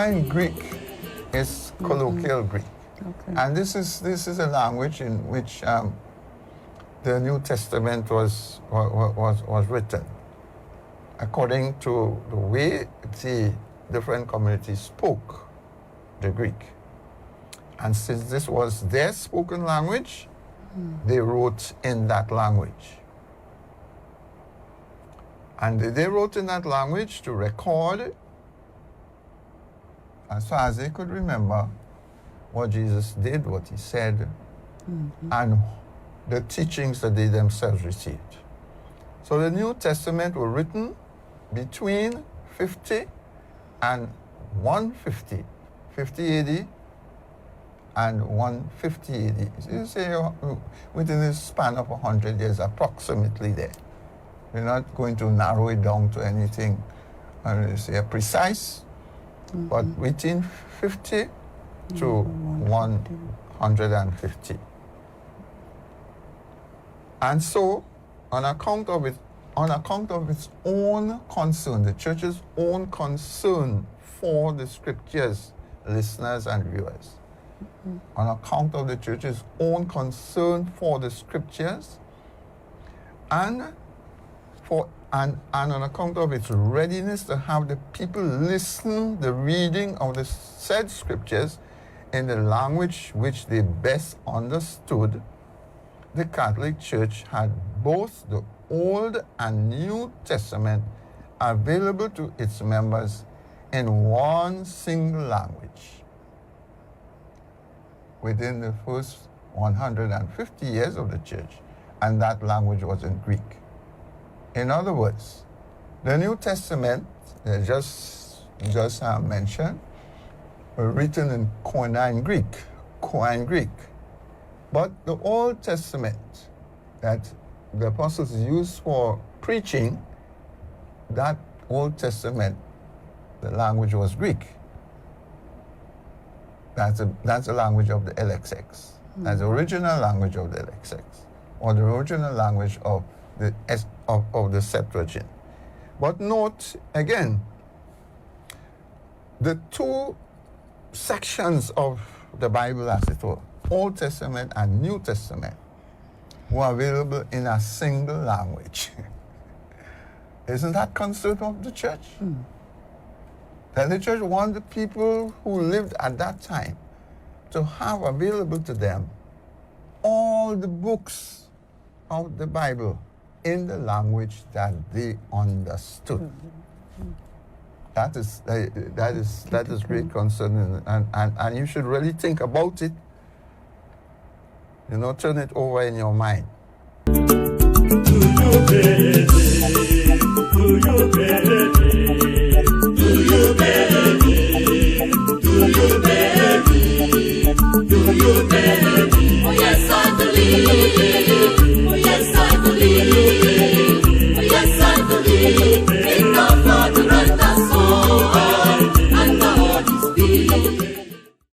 Koine Greek is colloquial Greek. Okay. And this is a language in which the New Testament was written, according to the way the different communities spoke the Greek. And since this was their spoken language, they wrote in that language. And they wrote in that language to record, as far as they could remember, what Jesus did, what he said, and the teachings that they themselves received. So the New Testament were written between 50 and 150, 50 AD and 150 AD. So you say within a span of 100 years, approximately there. We're not going to narrow it down to anything, say precise, but within 50 to 150. And so, on account of its own concern, the church's own concern for the scriptures, listeners and viewers, on account of the church's own concern for the scriptures, and on account of its readiness to have the people listen the reading of the said scriptures in the language which they best understood, the Catholic Church had both the Old and New Testament available to its members in one single language. Within the first 150 years of the Church, and that language was in Greek. In other words, the New Testament, just mentioned, were written in Koine Greek. But the Old Testament that the apostles used for preaching, that Old Testament, the language was Greek. That's the language of the LXX. That's the original language of the LXX, or the original language of the Septuagint. But note again, the two sections of the Bible, as it were, Old Testament and New Testament, were available in a single language. Isn't that concern of the church? That the church wanted people who lived at that time to have available to them all the books of the Bible in the language that they understood. That is great concern, and you should really think about it. Turn it over in your mind. Do you believe? Do you believe? Do you believe? Do you believe? Do you believe?